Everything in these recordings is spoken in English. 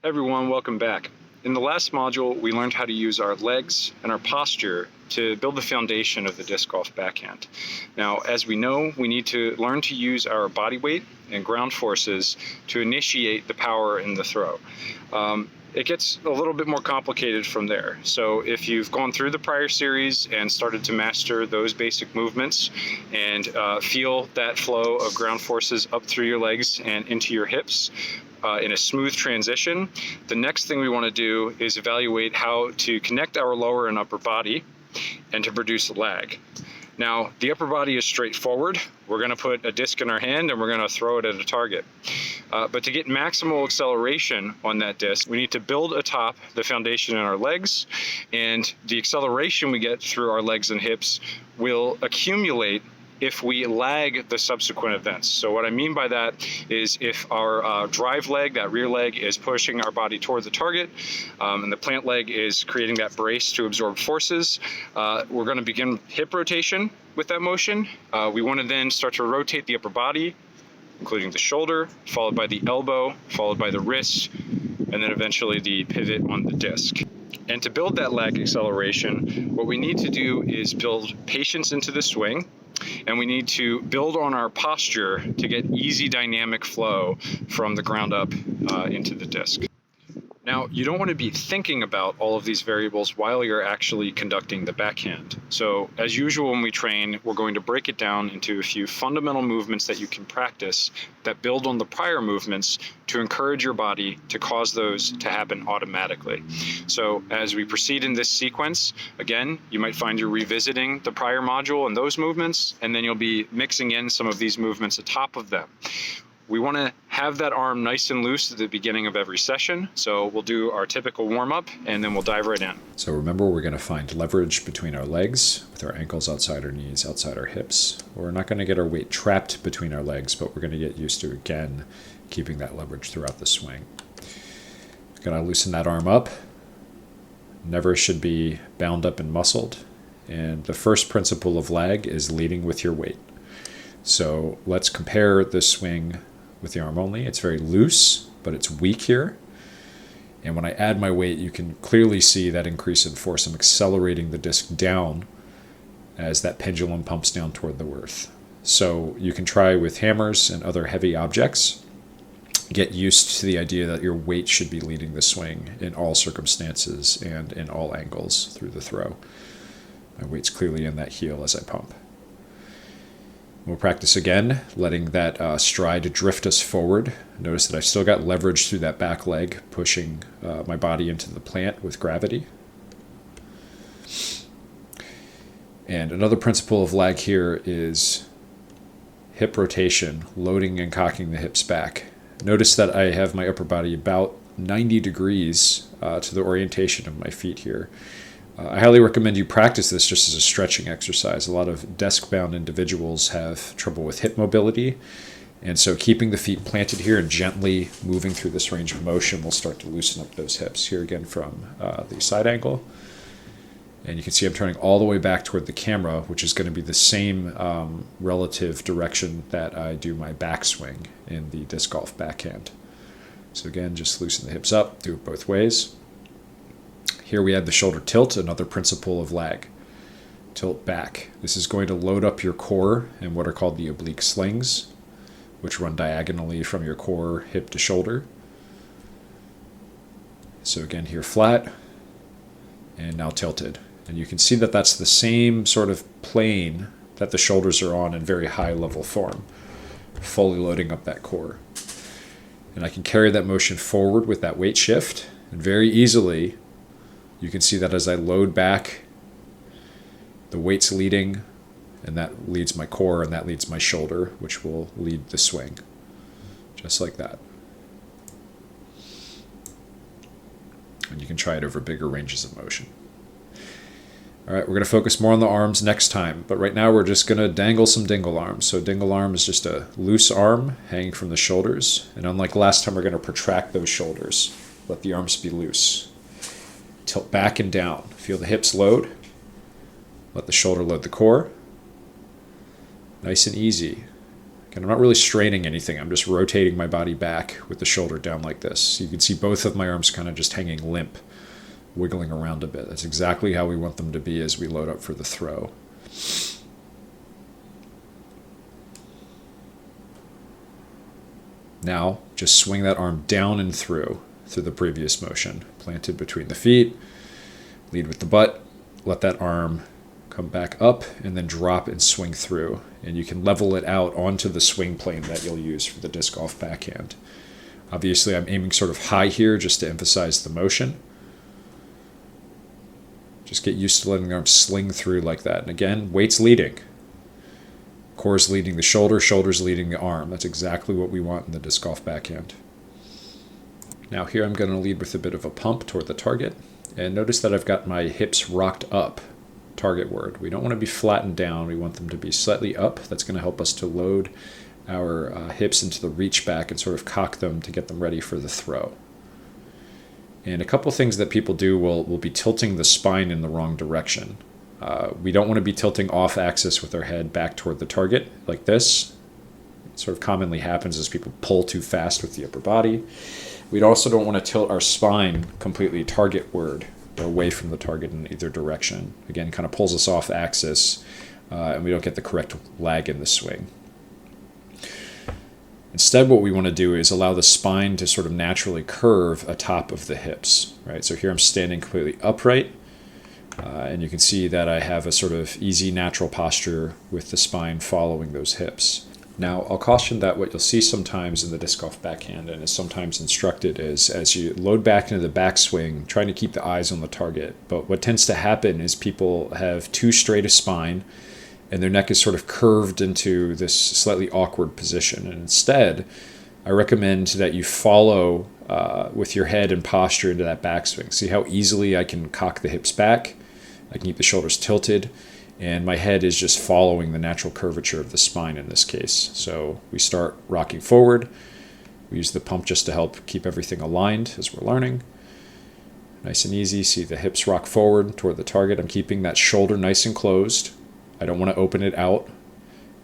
Everyone, welcome back. In the last module, we learned how to use our legs and our posture to build the foundation of the disc golf backhand. Now, as we know, we need to learn to use our body weight and ground forces to initiate the power in the throw. It gets a little bit more complicated from there. So if you've gone through the prior series and started to master those basic movements and feel that flow of ground forces up through your legs and into your hips, in a smooth transition, the next thing we want to do is evaluate how to connect our lower and upper body and to produce a lag. Now, the upper body is straightforward. We're going to put a disc in our hand and we're going to throw it at a target. But to get maximal acceleration on that disc, we need to build atop the foundation in our legs, and the acceleration we get through our legs and hips will accumulate if we lag the subsequent events. So what I mean by that is if our drive leg, that rear leg, is pushing our body toward the target, and the plant leg is creating that brace to absorb forces, we're going to begin hip rotation with that motion. We want to then start to rotate the upper body, including the shoulder, followed by the elbow, followed by the wrist, and then eventually the pivot on the disc. And to build that lag acceleration, what we need to do is build patience into the swing, and we need to build on our posture to get easy dynamic flow from the ground up into the disc. Now, you don't want to be thinking about all of these variables while you're actually conducting the backhand. So as usual when we train, we're going to break it down into a few fundamental movements that you can practice that build on the prior movements to encourage your body to cause those to happen automatically. So as we proceed in this sequence, again, you might find you're revisiting the prior module and those movements, and then you'll be mixing in some of these movements atop of them. We want to have that arm nice and loose at the beginning of every session. So we'll do our typical warm-up and then we'll dive right in. So remember, we're going to find leverage between our legs with our ankles outside our knees, outside our hips. We're not going to get our weight trapped between our legs, but we're going to get used to, again, keeping that leverage throughout the swing. We're going to loosen that arm up. Never should be bound up and muscled. And the first principle of lag is leading with your weight. So let's compare the swing with the arm only. It's very loose, but it's weak here. And when I add my weight, you can clearly see that increase in force. I'm accelerating the disc down as that pendulum pumps down toward the earth. So you can try with hammers and other heavy objects. Get used to the idea that your weight should be leading the swing in all circumstances and in all angles through the throw. My weight's clearly in that heel as I pump. We'll practice again, letting that stride drift us forward. Notice that I've still got leverage through that back leg, pushing my body into the plant with gravity. And another principle of lag here is hip rotation, loading and cocking the hips back. Notice that I have my upper body about 90 degrees to the orientation of my feet here. I highly recommend you practice this just as a stretching exercise. A lot of desk-bound individuals have trouble with hip mobility, and so keeping the feet planted here and gently moving through this range of motion will start to loosen up those hips. Here again from the side angle. And you can see I'm turning all the way back toward the camera, which is going to be the same relative direction that I do my backswing in the disc golf backhand. So again, just loosen the hips up, do it both ways. Here we add the shoulder tilt, another principle of lag. Tilt back. This is going to load up your core in what are called the oblique slings, which run diagonally from your core, hip to shoulder. So again, here flat, and now tilted. And you can see that that's the same sort of plane that the shoulders are on in very high level form, fully loading up that core. And I can carry that motion forward with that weight shift, and very easily you can see that as I load back, the weight's leading, and that leads my core, and that leads my shoulder, which will lead the swing, just like that. And you can try it over bigger ranges of motion. All right, we're going to focus more on the arms next time, but right now we're just going to dangle some dingle arms. So dingle arm is just a loose arm hanging from the shoulders, and unlike last time, we're going to protract those shoulders. Let the arms be loose. Tilt back and down. Feel the hips load. Let the shoulder load the core. Nice and easy. And I'm not really straining anything. I'm just rotating my body back with the shoulder down like this. So you can see both of my arms kind of just hanging limp, wiggling around a bit. That's exactly how we want them to be as we load up for the throw. Now, just swing that arm down and through the previous motion. Planted between the feet, lead with the butt, let that arm come back up, and then drop and swing through. And you can level it out onto the swing plane that you'll use for the disc golf backhand. Obviously, I'm aiming sort of high here just to emphasize the motion. Just get used to letting the arm sling through like that. And again, weight's leading. Core's leading the shoulder, shoulder's leading the arm. That's exactly what we want in the disc golf backhand. Now here I'm going to lead with a bit of a pump toward the target. And notice that I've got my hips rocked up targetward. We don't want to be flattened down. We want them to be slightly up. That's going to help us to load our hips into the reach back and sort of cock them to get them ready for the throw. And a couple things that people do will be tilting the spine in the wrong direction. We don't want to be tilting off axis with our head back toward the target like this. It sort of commonly happens as people pull too fast with the upper body. We also don't want to tilt our spine completely targetward or away from the target in either direction. Again, kind of pulls us off axis, and we don't get the correct lag in the swing. Instead, what we want to do is allow the spine to sort of naturally curve atop of the hips. Right? So here I'm standing completely upright, and you can see that I have a sort of easy, natural posture with the spine following those hips. Now, I'll caution that what you'll see sometimes in the disc golf backhand, and is sometimes instructed, is as you load back into the backswing, trying to keep the eyes on the target. But what tends to happen is people have too straight a spine, and their neck is sort of curved into this slightly awkward position. And instead, I recommend that you follow with your head and posture into that backswing. See how easily I can cock the hips back? I can keep the shoulders tilted, and my head is just following the natural curvature of the spine in this case. So we start rocking forward. We use the pump just to help keep everything aligned as we're learning. Nice and easy. See the hips rock forward toward the target. I'm keeping that shoulder nice and closed. I don't want to open it out,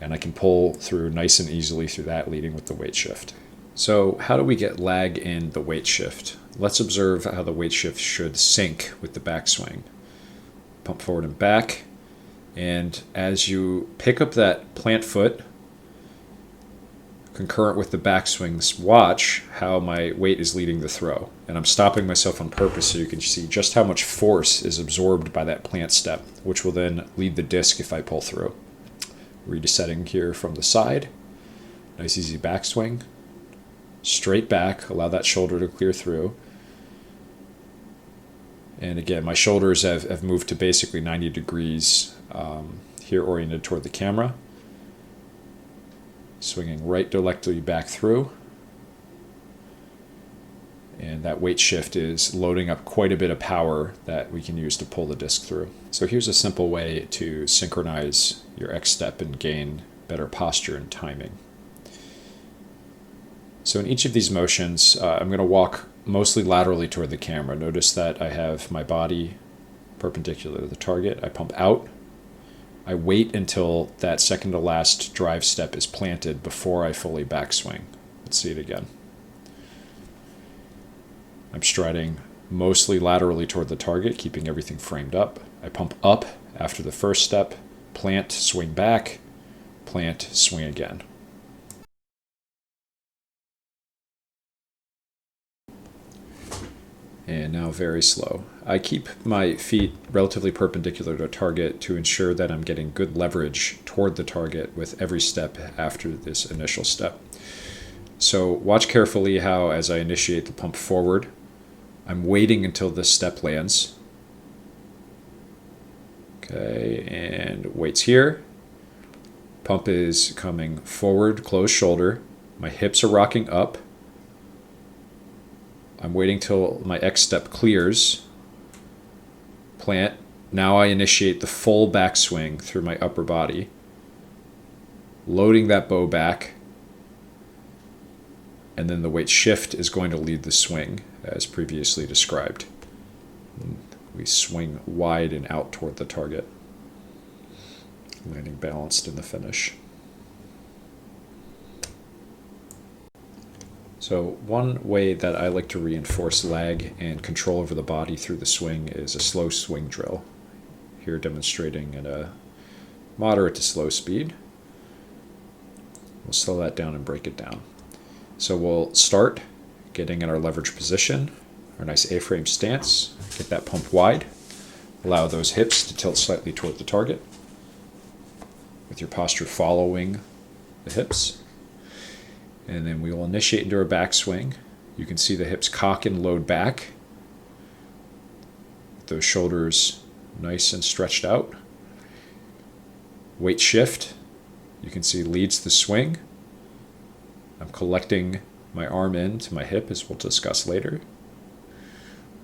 and I can pull through nice and easily through that, leading with the weight shift. So how do we get lag in the weight shift? Let's observe how the weight shift should sync with the backswing. Pump forward and back, and as you pick up that plant foot, concurrent with the backswings, watch how my weight is leading the throw. And I'm stopping myself on purpose so you can see just how much force is absorbed by that plant step, which will then lead the disc if I pull through. Resetting here from the side. Nice easy backswing. Straight back, allow that shoulder to clear through. And again, my shoulders have moved to basically 90 degrees here, oriented toward the camera. Swinging right directly back through. And that weight shift is loading up quite a bit of power that we can use to pull the disc through. So here's a simple way to synchronize your X step and gain better posture and timing. So in each of these motions, I'm going to walk mostly laterally toward the camera. Notice that I have my body perpendicular to the target. I pump out. I wait until that second to last drive step is planted before I fully backswing. Let's see it again. I'm striding mostly laterally toward the target, keeping everything framed up. I pump up after the first step, plant, swing back, plant, swing again. And now very slow. I keep my feet relatively perpendicular to target to ensure that I'm getting good leverage toward the target with every step after this initial step. So watch carefully how, as I initiate the pump forward, I'm waiting until this step lands. Okay, and waits here. Pump is coming forward, closed shoulder. My hips are rocking up. I'm waiting till my X step clears. Plant. Now I initiate the full backswing through my upper body. Loading that bow back. And then the weight shift is going to lead the swing as previously described. We swing wide and out toward the target, landing balanced in the finish. So one way that I like to reinforce lag and control over the body through the swing is a slow swing drill. Here demonstrating at a moderate to slow speed. We'll slow that down and break it down. So we'll start getting in our leverage position, our nice A-frame stance, get that pump wide, allow those hips to tilt slightly toward the target, with your posture following the hips. And then we will initiate into our backswing. You can see the hips cock and load back, with those shoulders nice and stretched out. Weight shift, you can see leads the swing. I'm collecting my arm in to my hip, as we'll discuss later.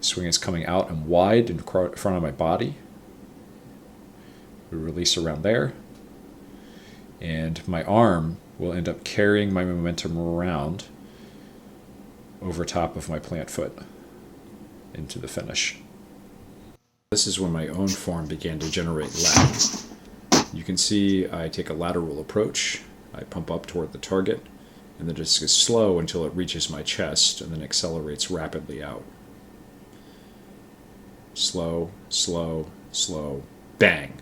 Swing is coming out and wide in front of my body. We release around there. And my arm will end up carrying my momentum around over top of my plant foot into the finish. This is when my own form began to generate lag. You can see I take a lateral approach. I pump up toward the target, and the disc is slow until it reaches my chest and then accelerates rapidly out. Slow, slow, slow, bang!